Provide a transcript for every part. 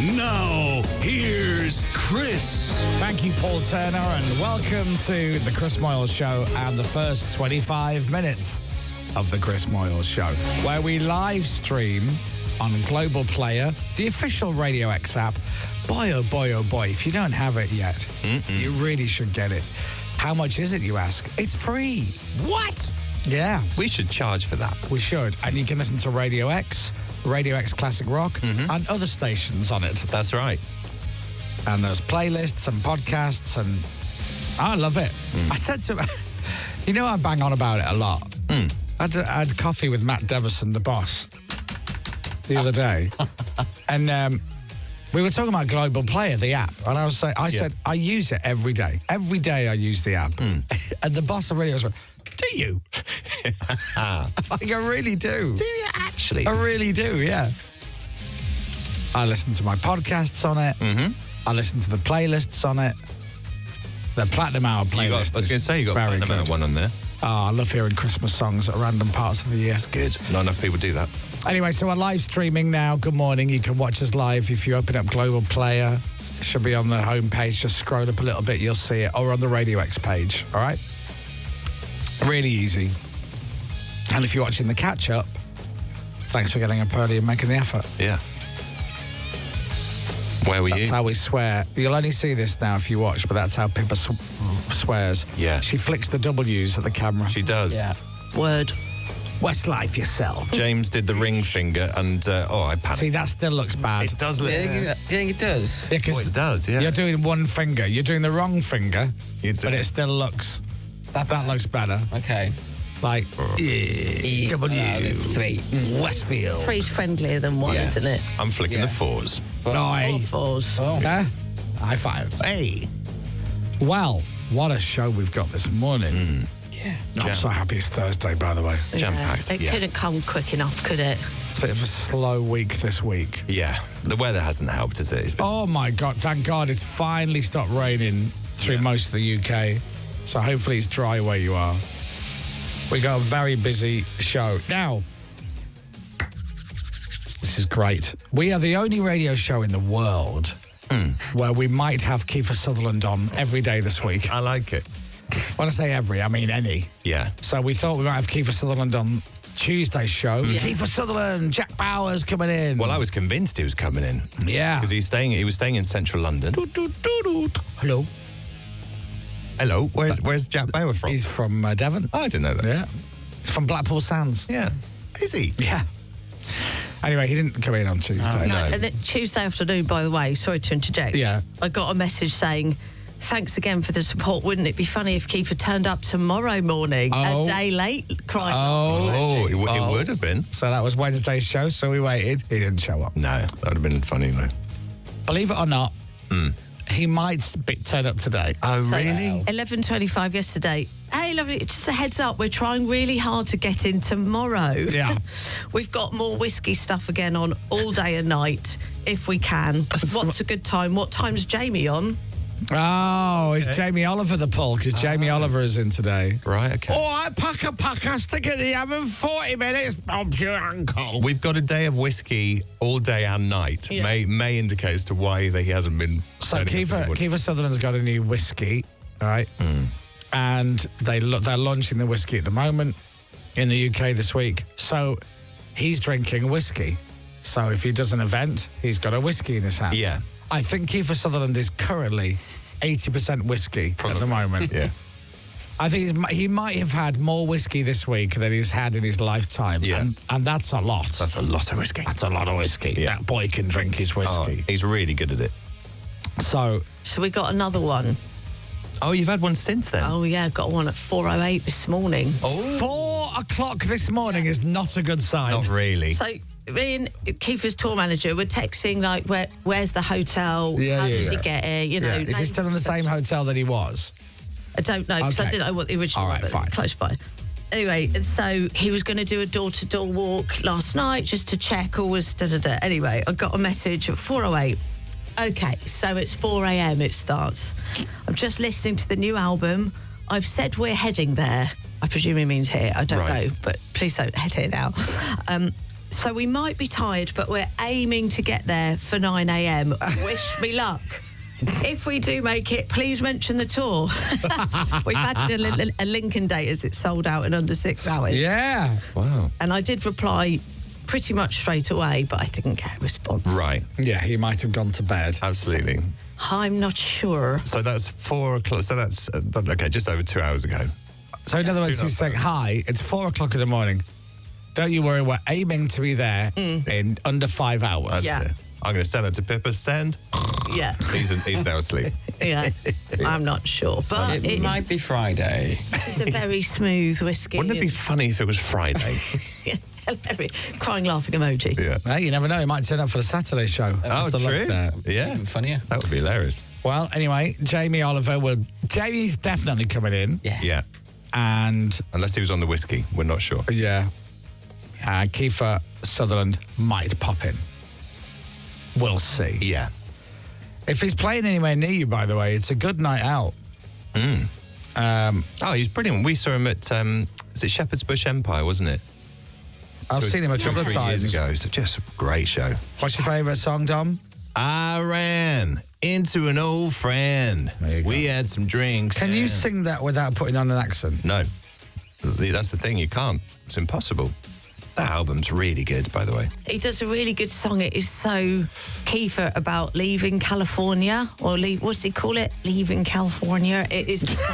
Now, here's Chris. Thank you, Paul Turner, and welcome to the Chris Moyles Show and the first 25 minutes of the Chris Moyles Show, where we live stream on Global Player, the official Radio X app. Boy, oh boy, if you don't have it yet, you really should get it. How much is it, you ask? It's free. What? Yeah. We should charge for that. We should. And you can listen to Radio X Classic Rock, and other stations on it. That's right. And there's playlists and podcasts, and I love it. I said to you know, I bang on about it a lot. I had coffee with Matt Devison, the boss, the other day, and we were talking about Global Player, the app, and I said I use it every day. Every day I use the app, and the boss of radio was like, "Do you?" Like, I really do. Do you actually? I really do, yeah. I listen to my podcasts on it. I listen to the playlists on it. The Platinum Hour playlist. I was going to say, you got a Platinum Hour one on there. Oh, I love hearing Christmas songs at random parts of the year. That's good. Not enough people do that. Anyway, so we're live streaming now. Good morning. You can watch us live if you open up Global Player. It should be on the homepage. Just scroll up a little bit, you'll see it. Or on the Radio X page, all right? Really easy. And if you're watching the catch-up, thanks for getting up early and making the effort. Yeah. Where were you? That's how we swear. You'll only see this now if you watch, but that's how Pippa swears. Yeah. She flicks the W's at the camera. She does. Yeah. Word. Westlife yourself. James did the ring finger, and I panicked. See, that still looks bad. It does Do look. you think it does? Yeah, 'cause it does, yeah. You're doing one finger. You're doing the wrong finger, You do. but it still looks... That looks better. Okay. Like, W. Three. Westfield. Three's friendlier than one, Yeah. isn't it? I'm flicking the fours. Aye. Fours. Yeah? High five. Hey. Well, what a show we've got this morning. Yeah. I'm so happy it's Thursday, by the way. Jam-packed, It yeah. couldn't come quick enough, could it? It's a bit of a slow week this week. Yeah. The weather hasn't helped, has it? It's been... Oh, my God. Thank God it's finally stopped raining through most of the UK. So hopefully it's dry where you are. We got a very busy show. Now, this is great. We are the only radio show in the world where we might have Keifer Sutherland on every day this week. I like it. When I say every, I mean any. Yeah. So we thought we might have Keifer Sutherland on Tuesday's show. Keifer Sutherland, Jack Bauer's coming in. Well, I was convinced he was coming in. Yeah. Because he was staying in central London. Hello. Hello. Where's Jack Bauer from? He's from Devon. Oh, I didn't know that. Yeah. He's from Blackpool Sands. Yeah. Is he? Yeah. Anyway, he didn't come in on Tuesday. No. And then Tuesday afternoon, by the way, sorry to interject. Yeah. I got a message saying, thanks again for the support. Wouldn't it be funny if Keifer turned up tomorrow morning, a day late? Crying. Oh, it would have been. So that was Wednesday's show, so we waited. He didn't show up. No, that would have been funny, though. Believe it or not, he might turn up today. Oh, So, really? 11:25 yesterday. Hey, lovely. Just a heads up, we're trying really hard to get in tomorrow. Yeah. We've got more whiskey stuff again on all day and night, if we can. What's a good time? What time's Jamie on? Oh, it's Jamie Oliver the pull, because Jamie Oliver is in today. Right, okay. All right, pack a pack. I'll stick at the oven 40 minutes. Bob's your uncle. We've got a day of whiskey all day and night. Yeah. May indicate as to why he hasn't been... So Keifer Sutherland's got a new whiskey, all right? And they're launching the whiskey at the moment in the UK this week. So he's drinking whiskey. So if he does an event, he's got a whiskey in his hand. Yeah. I think Keifer Sutherland is currently 80% whiskey at the moment. Yeah. I think he might have had more whiskey this week than he's had in his lifetime. Yeah. And that's a lot. That's a lot of whiskey. That's a lot of whiskey. Yeah. That boy can drink his Oh, whiskey. he's really good at it. So we got another one. Oh, you've had one since then? Oh, yeah, got one at 4:08 this morning. 4 o'clock this morning is not a good sign. Not really. So me and Keifer's tour manager were texting, like, where's the hotel? How does he get here? You know, Is he still in the same hotel that he was? I don't know, because I Okay. didn't know what the original All right, was, fine. close by. Anyway, and so he was going to do a door-to-door walk last night just to check all was da-da-da. Anyway, I got a message at 4:08. Okay, so it's 4 a.m. it starts. I'm just listening to the new album. I've said we're heading there. I presume he means here. I don't Right. know, but please don't head here now. So we might be tired, but we're aiming to get there for 9 a.m. Wish me luck. If we do make it, please mention the tour. We've added a Lincoln date as it's sold out in under 6 hours. Yeah. Wow. And I did reply pretty much straight away, but I didn't get a response. Right. Yeah, he might have gone to bed. Absolutely. I'm not sure. So that's 4 o'clock. So that's, okay, just over 2 hours ago. So in other words, he's saying, hi, it's 4 o'clock in the morning. Don't you worry, we're aiming to be there in under 5 hours. That's Yeah. it. I'm going to send that to Pippa. Send. Yeah. He's now asleep. Yeah. I'm not sure. But It might be Friday. it's a very smooth whiskey. Wouldn't it be funny if it was Friday? Crying, laughing emoji. Yeah. Hey, you never know, he might turn up for the Saturday show. Oh, Just to look true. there. Yeah. Even funnier. That would be hilarious. Well, anyway, Jamie Oliver Jamie's definitely coming in. Yeah. Yeah. And, Unless he was on the whiskey. We're not sure. yeah, Keifer Sutherland might pop in. We'll see. Yeah. If he's playing anywhere near you, by the way, it's a good night out. Oh, he's brilliant. We saw him at, was it Shepherd's Bush Empire, wasn't it? I've seen him a couple of 3 times. years ago. It's just a great show. What's your favourite song, Dom? I ran into an old friend. There you go. We had some drinks. Can you and- sing that without putting on an accent? No. That's the thing. You can't. It's impossible. That album's really good, by the way. He does a really good song. It is so Keifer about leaving California, or what does he call it? Leaving California. It is so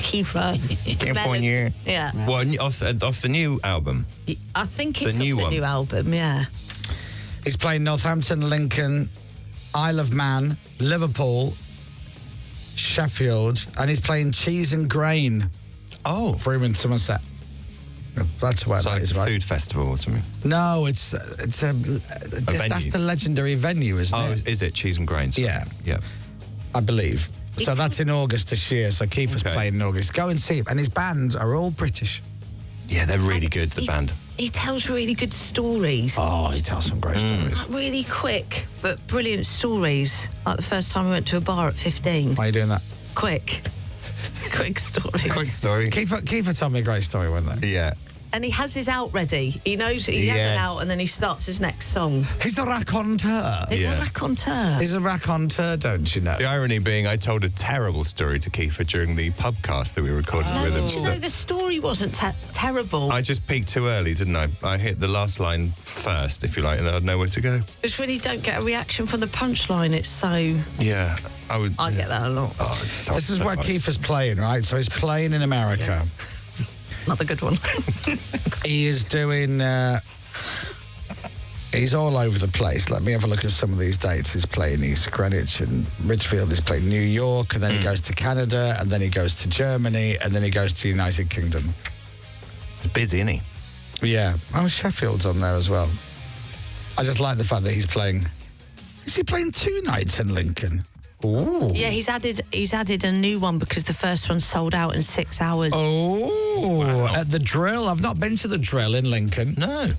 Keifer. California. Yeah. Well, off the new album. I think The it's new off the one. new album, yeah. He's playing Northampton, Lincoln, Isle of Man, Liverpool, Sheffield, and he's playing Cheese and Grain Oh. for him in Somerset. That's where It's that like is, a right? food festival or something. No, it's that's venue. the legendary venue, isn't Oh, it? is it Cheese and Grains? Yeah. Yeah. I believe. So that's in August this year. So Keifer's Okay. playing in August. Go and see him. And his bands are all British. Yeah, they're really good, the band. He tells really good stories. Oh, he tells some great stories. Really quick, but brilliant stories. Like the first time we went to a bar at 15. Why are you doing that? Quick. Quick stories. Quick story. Keifer told me a great story, wasn't they? Yeah. And he has his out ready. He knows he has it Yes. out, and then he starts his next song. He's a raconteur. He's Yeah. a raconteur. He's a raconteur, don't you know? The irony being, I told a terrible story to Keifer during the pubcast that we recorded No, with him. did you know the story wasn't terrible? I just peaked too early, didn't I? I hit the last line first, if you like, and then I'd know where to go. It's when you don't get a reaction from the punchline. It's so... Yeah, I would. I get that a lot. Oh, it's This is so where much. Keifer's playing, right? So he's playing in America. Not the good one. He is doing... he's all over the place. Let me have a look at some of these dates. He's playing East Greenwich and Ridgefield. He's playing New York, and then he goes to Canada, and then he goes to Germany, and then he goes to the United Kingdom. He's busy, isn't he? Yeah. Oh, Sheffield's on there as well. I just like the fact that he's playing... Is he playing 2 nights in Lincoln? Ooh. Yeah, he's added a new one because the first one sold out in 6 hours. Oh, at the Drill. I've not been to the Drill in Lincoln. No.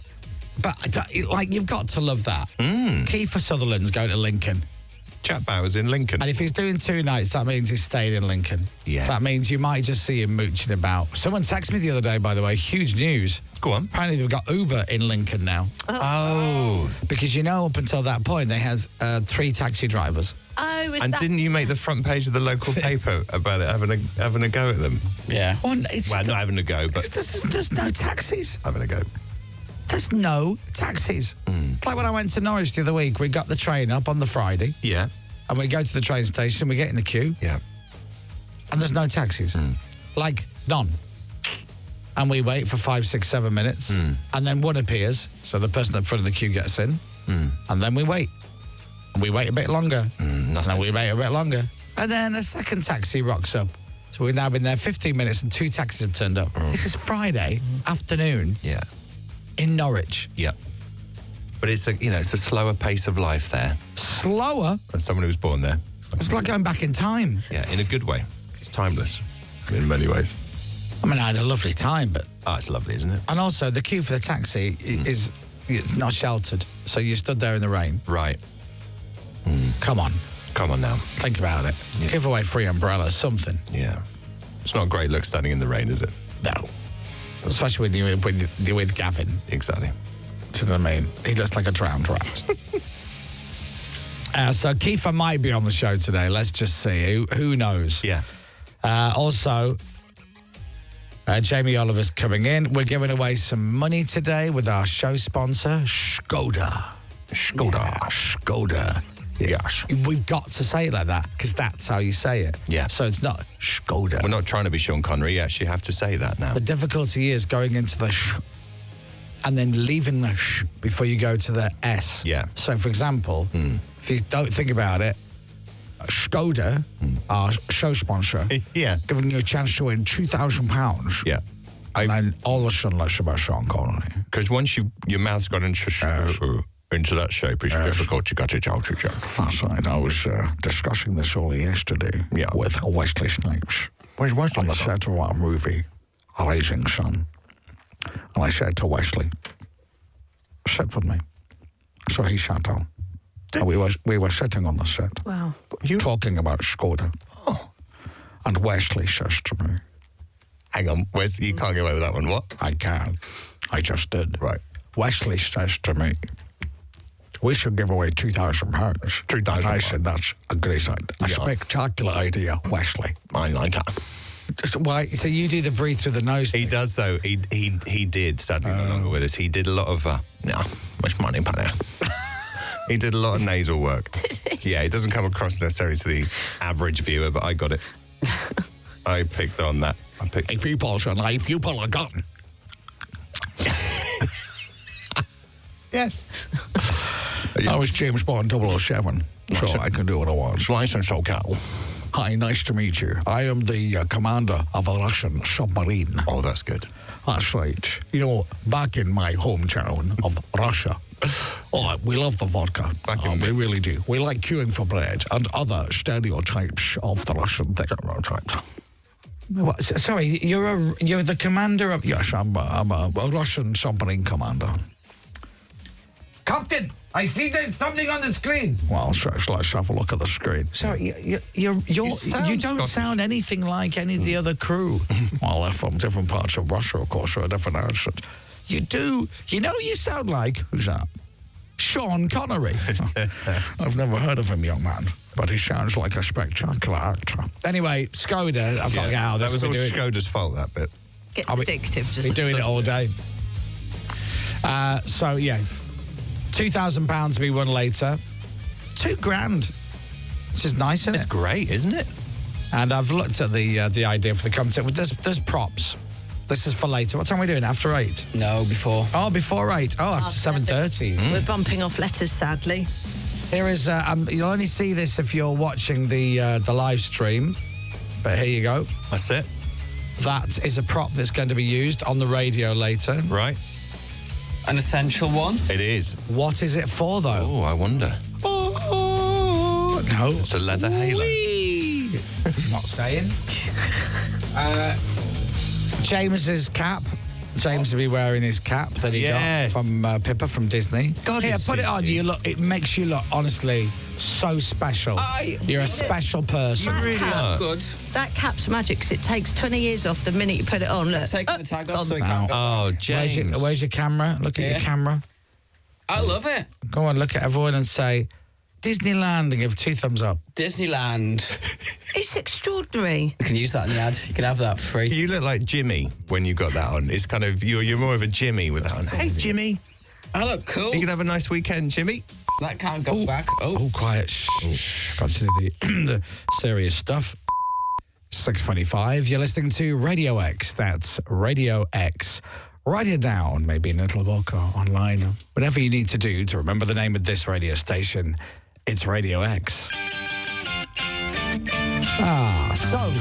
But, like, you've got to love that. Keifer Sutherland's going to Lincoln. Jack Bauer's in Lincoln. And if he's doing 2 nights, that means he's staying in Lincoln. Yeah. That means you might just see him mooching about. Someone texted me the other day, by the way, huge news. Go on. Apparently they've got Uber in Lincoln now. Oh. Because, you know, up until that point, they had 3 taxi drivers. Oh, is And that... didn't you make the front page of the local paper about it having a go at them? Yeah. Well, it's Well, not having a go, but there's no taxis. having a go. There's no taxis. It's like when I went to Norwich the other week, we got the train up on the Friday, Yeah. and we go to the train station, we get in the queue, Yeah. and there's no taxis. Like, none. And we wait for 5, 6, 7 minutes, and then one appears, so the person at the front of the queue gets in, and then we wait. And we wait a bit longer, and then we wait a bit longer. And then a second taxi rocks up. So we've now been there 15 minutes and 2 taxis have turned up. This is Friday afternoon Yeah. in Norwich. Yeah. But it's a slower pace of life there. Slower? As someone who was born there. It's like going back in time. Yeah, in a good way. It's timeless in many ways. I mean, I had a lovely time, but... Oh, it's lovely, isn't it? And also, the queue for the taxi is it's not sheltered, so you stood there in the rain. Right. Come on, Come on now. think about it. Give away free umbrellas, something. Yeah. It's not a great look standing in the rain, is it? No. Especially when you're with Gavin. Exactly. Do you know what I mean? He looks like a drowned rat. So Keifer might be on the show today. Let's just see. Who knows? Yeah. Also, Jamie Oliver's coming in. We're giving away some money today with our show sponsor, Skoda. Skoda. Yes. We've got to say it like that because that's how you say it. Yeah. So it's not Skoda. We're not trying to be Sean Connery. You actually have to say that now. The difficulty is going into the sh and then leaving the sh before you go to the S. Yeah. So, for example, if you don't think about it, Skoda, our show sponsor, Yeah. giving you a chance to win £2,000. Yeah. And then all of a sudden, let's about Sean Connery. Because once your mouth's got into that shape, it's difficult to get it out again. That's right. I was discussing this only yesterday with Wesley Snipes. Where's Wesley? On the set of our movie, Rising Sun. And I said to Wesley, sit with me. So he sat down. And we were sitting on the set. Wow. Talking about Skoda. Oh. And Wesley says to me, hang on, Wesley, you can't get away with that one. What? I can. I just did. Right. Wesley says to me, we should give away £2,000. And I said, that's a great idea. A spectacular idea, Wesley. I like that. Why? So you do the breathe through the nose He thing. does, though. He did, sadly no longer with us. He did a lot of, much money, buddy. He did a lot of nasal work. Did he? Yeah, it doesn't come across necessarily to the average viewer, but I got it. I picked on that. If you pull a knife, you pull a gun. Yes. I was James Bond 007, so I can do what I want. License okay. Hi, nice to meet you. I am the commander of a Russian submarine. Oh, that's good. That's right. You know, back in my hometown of Russia, we love the vodka. We really do. We like queuing for bread and other stereotypes of the Russian thing. What, sorry, you're the commander of... Yes, I'm a Russian submarine commander. Captain, I see there's something on the screen. Well, let's have a look at the screen. Sorry, you don't sound anything like any of the other crew. Well, they're from different parts of Russia, of course, or a different accent. You do. You know you sound like... Who's that? Sean Connery. I've never heard of him, young man, but he sounds like a spectacular actor. Anyway, Skoda, I've got to get out. That was all Skoda's fault, that bit. Gets addictive. Just be doing it all day. So, yeah. £2,000 to be won later. £2,000. This is nice, isn't it? It's great, isn't it? And I've looked at the idea for the content. There's props. This is for later. What time are we doing? After 8? No, before. Oh, before 8. Oh, after 7:30. We're bumping off letters, sadly. Here is, you'll only see this if you're watching the live stream. But here you go. That's it. That is a prop that's going to be used on the radio later. Right. An essential one? It is. What is it for, though? Oh, I wonder. Oh, no. It's a leather halo. Not saying. James's cap. James will be wearing his cap that he got from Pippa from Disney. God, here, put it on. you. It makes you look, honestly, so special. You're a special person. That really cap, are. Good. That cap's magic because it takes 20 years off the minute you put it on. Look. Taking the tag off so we Now. can't go. Oh, James. Where's your camera? Look at your camera. I love it. Go on, look at everyone and say, Disneyland, and give 2 thumbs up. Disneyland. It's extraordinary. You can use that in the ad. You can have that free. You look like Jimmy when you got that on. It's kind of, you're more of a Jimmy with that on. Hey, Jimmy. I look cool. You can have a nice weekend, Jimmy. That can't go back. Oh, quiet. Shh. Got to do the serious stuff. 6:25. You're listening to Radio X. That's Radio X. Write it down, maybe in a little book or online, or whatever you need to do to remember the name of this radio station. It's Radio X. So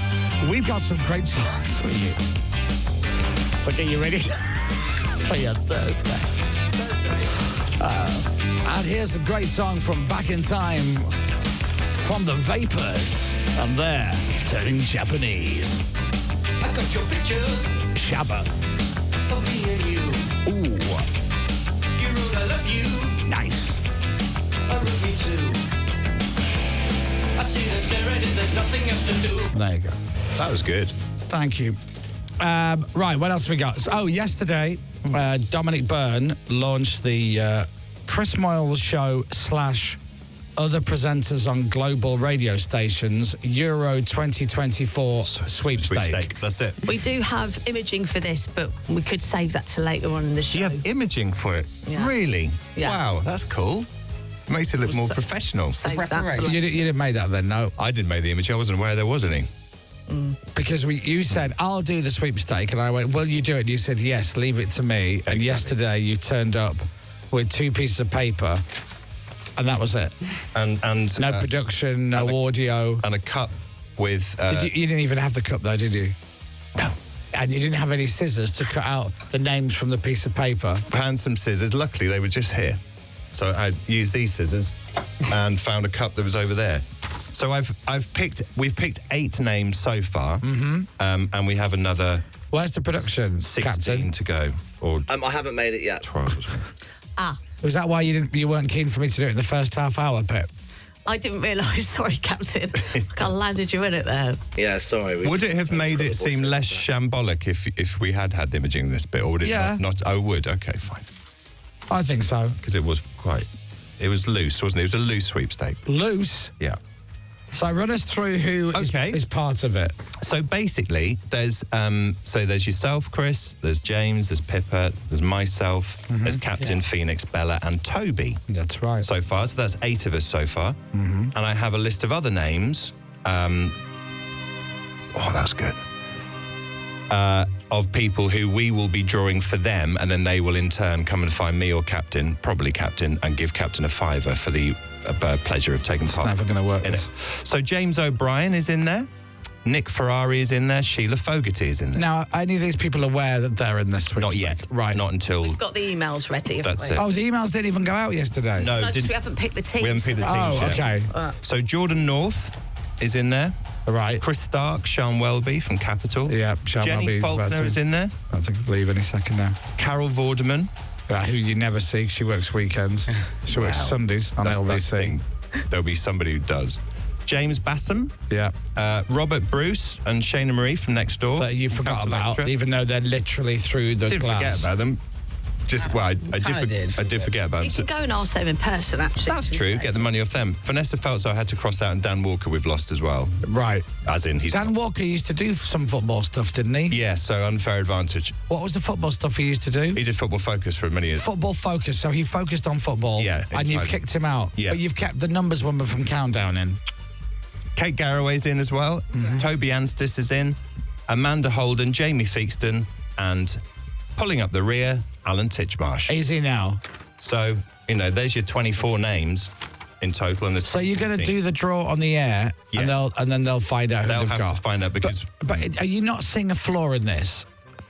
we've got some great songs for you. So get you ready for your Thursday. And here's a great song from Back in Time from the Vapors. And they're turning Japanese. I got your picture Shabba. of me and you. Ooh, You wrote I love you. nice. I wrote me too. I see and stare at it. There's nothing else to do. There you go. That was good. Thank you. Right, what else we got? Oh, yesterday Dominic Byrne launched the Chris Moyles Show / other presenters on global radio stations Euro 2024 sweepstake. That's it. We do have imaging for this, but we could save that to later on in the show. You have imaging for it? Yeah. Really? Yeah. Wow, that's cool. Makes it look more professional. Save that. Preparation. You didn't make that then, no? I didn't make the image. I wasn't aware there was any. Because you said, I'll do the sweepstake, and I went, will you do it? And you said, yes, leave it to me. And Exactly. yesterday you turned up with 2 pieces of paper, and that was it. And No production, no audio. and a cup with... You didn't even have the cup, though, did you? No. And you didn't have any scissors to cut out the names from the piece of paper. Found some scissors. Luckily, they were just here. So I used these scissors and found a cup that was over there. So we've picked 8 names so far, and we have another Where's the production, 16 Captain? to go, or I haven't made it yet. 12. Was that why you weren't keen for me to do it in the first half hour, Pip? I didn't realise. Sorry, Captain. I landed you in it there. Yeah, sorry. Would it have made it seem less shambolic if we had the imaging in this bit, or would it not? Oh, it would. Okay, fine. I think so. Because it was loose, wasn't it? It was a loose sweepstake. Loose. Yeah. So run us through who is part of it. So basically, there's yourself, Chris, there's James, there's Pippa, there's myself, there's Captain Phoenix, Bella, and Toby. That's right. So far, so that's 8 of us so far. And I have a list of other names. That's good. Of people who we will be drawing for them, and then they will in turn come and find me or Captain, probably Captain, and give Captain a £5 for the pleasure of taking part. It's never going to work. in it. So James O'Brien is in there, Nick Ferrari is in there, Sheila Fogarty is in there. Now, are any of these people aware that they're in this? Not yet. Right. Not until... We've got the emails ready, haven't That's we? it. Oh, the emails didn't even go out yesterday. No, No, 'cause we haven't picked the teams. we haven't picked the teams Oh, yet. okay. So Jordan North is in there. Right. Chris Stark, Sean Welby from Capital. Yeah, Sean Jenny Welby's about Faulkner to- is in there. I'll take a leave any second now. Carol Vorderman. Who you never see 'cause she works weekends. She works Sundays on That's the LBC. thing. There'll be somebody who does. James Bassam, Yeah. Robert Bruce, and Shana Marie from next door. That you forgot Capital about, Extra. even though they're literally through the Didn't glass. forget about them. I did forget about You them. can go and ask them in person, actually. That's true. Get the money off them. Vanessa Feltz, I had to cross out, and Dan Walker we've lost as well. Right. As in, he's Dan Walker used to do some football stuff, didn't he? Yeah, so unfair advantage. What was the football stuff he used to do? He did Football Focus for many years. Football focus, so he focused on football. Yeah, and you've entirely. kicked him out. Yeah. But you've kept the numbers woman from Countdown in. Kate Garraway's in as well. Toby Anstis is in. Amanda Holden, Jamie Feakston, and pulling up the rear, Alan Titchmarsh. Is he now? So, there's your 24 names in total. And So you're going to do the draw on the air, Yes. and then they'll find out who They'll they've have got. to find out because... But are you not seeing a flaw in this?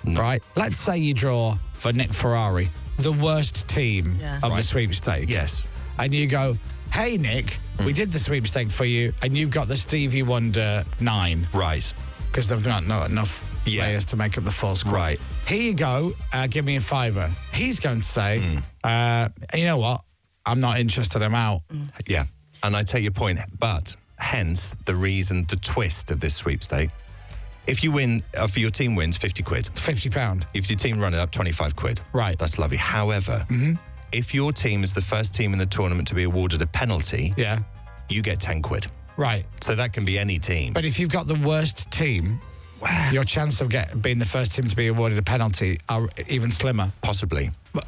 No. Right? Let's say you draw for Nick Ferrari, the worst team of the sweepstake. Yes. And you go, hey, Nick, we did the sweepstake for you, and you've got the Stevie Wonder 9. Right. Because they've not enough players to make up the full squad. Right. Here you go, give me a £5. He's going to say, you know what? I'm not interested, I'm out. Yeah. And I take your point, but hence the twist of this sweepstake. If you win, if your team wins, 50 quid. £50. If your team run it up, 25 quid. Right. That's lovely. However, if your team is the first team in the tournament to be awarded a penalty, Yeah. you get 10 quid. Right. So that can be any team. But if you've got the worst team, your chance of being the first team to be awarded a penalty are even slimmer. Possibly. Not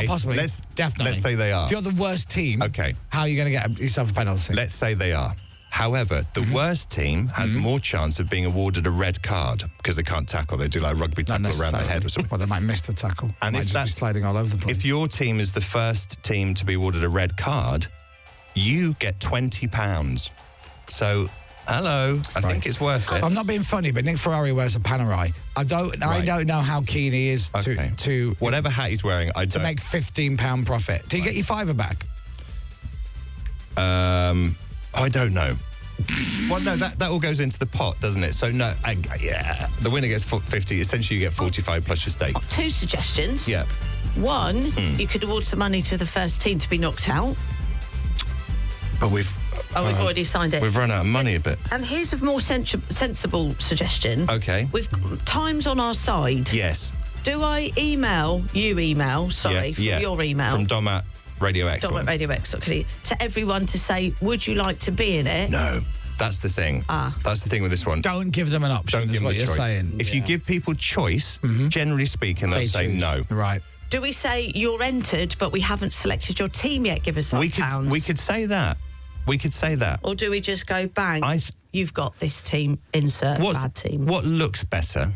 possibly. Definitely. Let's say they are. If you're the worst team, Okay. how are you going to get yourself a penalty? Let's say they are. However, the worst team has more chance of being awarded a red card because they can't tackle. They do like rugby Not tackle around the head or something. Well, they might miss the tackle. And might if just be that's- sliding all over the place. If your team is the first team to be awarded a red card, you get £20. So, hello, I think it's worth it. I'm not being funny, but Nick Ferrari wears a Panerai. I don't know how keen he is to whatever hat he's wearing, I don't. make £15 profit. Do you get your £5 back? I don't know. Well, no, that all goes into the pot, doesn't it? So, no, the winner gets 50. Essentially, you get 45 plus your stake. 2 suggestions. Yeah. One, you could award some money to the first team to be knocked out. But we've Already signed it. We've run out of money a bit. And here's a more sensible suggestion. Okay. With times on our side. Yes. Do I email your email From Dom at Radio X. Dom at radiox.co.uk to everyone to say, would you like to be in it? No, that's the thing. That's the thing with this one. Don't give them an option. Don't give them what a you're choice. saying. If you give people choice, generally speaking, they'll say choose. no. Right. Do we say you're entered, but we haven't selected your team yet? Give us £5. We could say that. We could say that. Or do we just go bang? You've got this team. Insert bad team. What looks better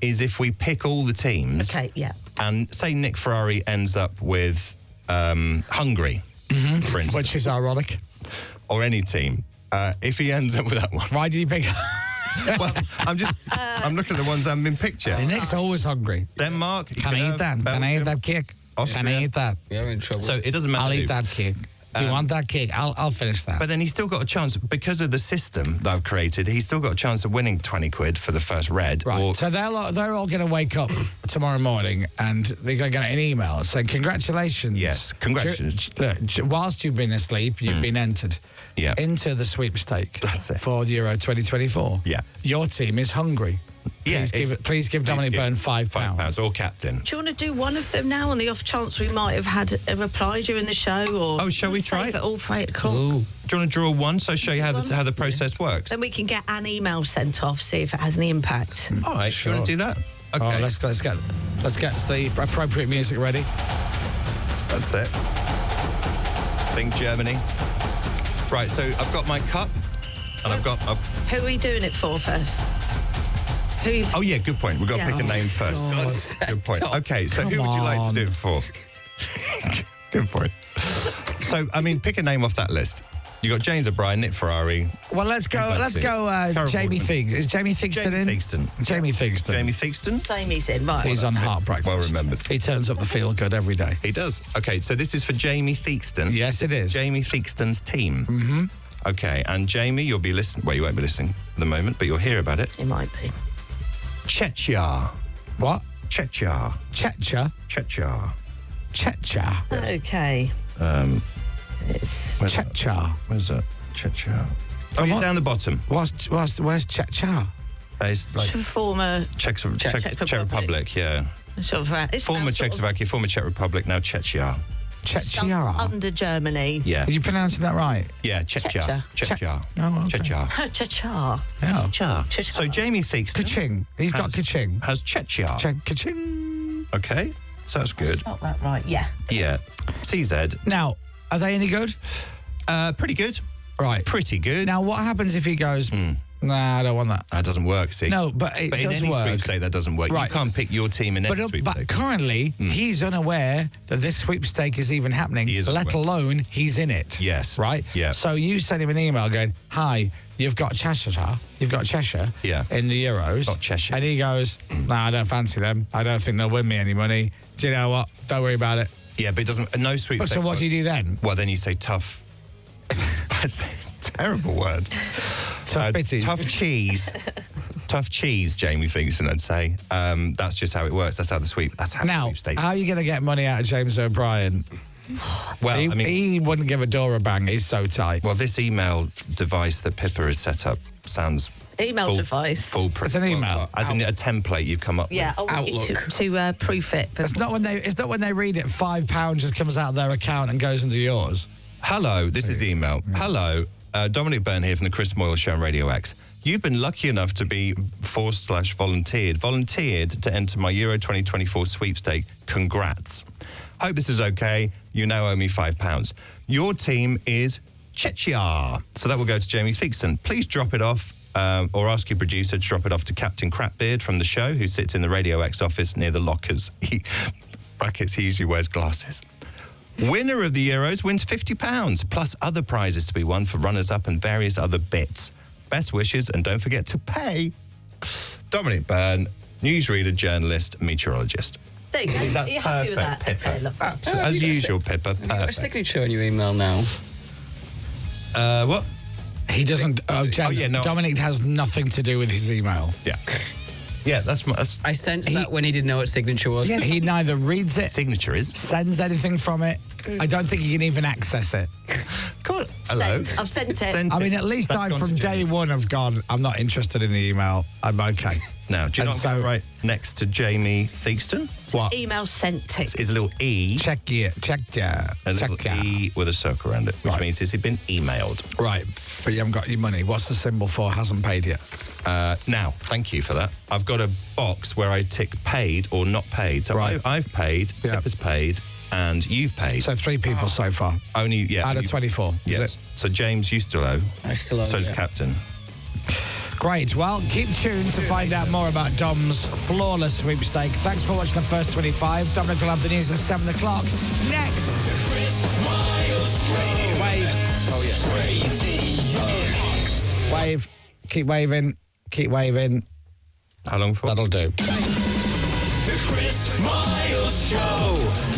is if we pick all the teams. Okay, yeah. And say Nick Ferrari ends up with Hungary, for instance. Which is ironic. Or any team. If he ends up with that one. Why did you pick? Well, I'm looking at the ones that haven't been picked yet. Nick's always hungry. Denmark. Can I eat that? Can I eat that cake? Austria. Can I eat that? You're in trouble. So it doesn't matter. I'll eat that cake. Do you want that cake? I'll finish that. But then he's still got a chance, because of the system that I've created, he's still got a chance of winning 20 quid for the first red. Right. So they're all going to wake up tomorrow morning and they're going to get an email saying, congratulations. Yes, congratulations. Whilst you've been asleep, you've been entered into the sweepstake for the Euro 2024. Yeah. Your team is Hungary. Please give Dominic Byrne £5. Or captain. Do you want to do one of them now on the off chance we might have had a reply during the show? Or shall we try save it? it all for 8 o'clock? Ooh. Do you want to draw one so I show you how the process works? Then we can get an email sent off, see if it has any impact. All right, sure. Do you want to do that? Okay. Oh, let's get the appropriate music ready. That's it. Think Germany. Right, so I've got my cup and I've got... Who are we doing it for first? Oh, yeah, good point. We've got to pick a name first. Good point. Okay, so who would you like to do it for? Good point. So, I mean, pick a name off that list. You got James O'Brien, Nick Ferrari. Well, let's go. Jamie Thiggs. Is Jamie Theakston in? Jamie Theakston. Jamie Theakston. Jamie's in. Right. He's on Heart Breakfast. Well remembered. He turns up the feel good every day. He does. Okay, so this is for Jamie Theakston. Yes, it is. Jamie Theakston's team. Mm-hmm. Okay, and Jamie, you'll be listening. Well, you won't be listening at the moment, but you'll hear about it. It might be. Chechnya. What? Chechnya. Chechnya. Chechnya. Chechnya. Okay. It's Chechnya. Where's that? Chechnya. Oh, you're down the bottom. Where's Chechnya? It's like former Czech Republic, yeah. Former Czechoslovakia, former Czech Republic, now Chechnya. Chechnya. Under Germany. Yeah. Are you pronouncing that right? Yeah, Chechnya. Chechnya. Oh, okay. Chechnya. Chechnya. Yeah. So Jamie Theakston. Kaching. He's got Kaching. Has Chechnya. Kaching. Okay, so that's good. Spelled that right, yeah. Yeah. CZ. Now, are they any good? Pretty good. Right. Pretty good. Now, what happens if he goes, nah, I don't want that? That doesn't work, see? No, but it in does any work. sweepstake, that doesn't work. Right. You can't pick your team in any sweepstake. But currently, he's unaware that this sweepstake is even happening, let alone he's in it. Yes. Right? Yeah. So you send him an email going, hi, you've got Cheshire in the Euros. Not Cheshire. And he goes, nah, I don't fancy them. I don't think they'll win me any money. Do you know what? Don't worry about it. Yeah, but it doesn't... No sweepstake. So what do you do then? Well, then you say tough... That's a terrible word. Tough bitties. Tough cheese. Tough cheese, Jamie Theakston, I'd say. That's just how it works. That's how the sweepstake... How are you going to get money out of James O'Brien? Well, he wouldn't give a door a bang. He's so tight. Well, this email device that Pippa has set up sounds... device? It's an email. As in a template you've come up with. Yeah, I want you to proof it. It's not when they read it, £5 just comes out of their account and goes into yours. Hello, this is the email. Hello, Dominic Byrne here from the Chris Moyles Show on Radio X. You've been lucky enough to be volunteered to enter my Euro 2024 sweepstake. Congrats. Hope this is okay. You now owe me £5. Your team is Chechnya. So that will go to Jamie Theakston. Please drop it off or ask your producer to drop it off to Captain Crapbeard from the show, who sits in the Radio X office near the lockers. He usually wears glasses. Winner of the Euros wins £50, plus other prizes to be won for runners-up and various other bits. Best wishes, and don't forget to pay. Dominic Byrne, newsreader, journalist, meteorologist. There you go. That's Are you happy with perfect, that? Pippa. Okay, lovely. Absolutely. As usual, Pippa. Have you got a Perfect. signature on your email now? What? He doesn't... Dominic has nothing to do with his email. Yeah. Yeah, that's I sensed that when he didn't know what signature was. Yeah, he neither reads it, signature is. sends anything from it. I don't think he can even access it. Cool. Hello. Sent. I've sent it. I mean, at least That's I, gone from to day Jamie. one, have gone, I'm not interested in the email. I'm okay. Now, do you And not get it right? next to Jamie Theakston. What? Email sent tick. Is a little E. Check A little E with a circle around it, which means it's been emailed. Right, but you haven't got your money. What's the symbol for hasn't paid yet? Now, thank you for that. I've got a box where I tick paid or not paid. So I've paid, Pippa's paid, and you've paid. So 3 people so far. Only, yeah. Out of 24, is it? So James, you still owe. I still owe, So does Captain. Great. Well, keep tuned to find out more about Dom's flawless sweepstake. Thanks for watching the first 25. Dominic will have the news at 7 o'clock. Next. Chris Moyles Wave. Oh, yeah. Wave. Keep waving. Keep waving. How long for? That'll do. The Chris Moyles Show.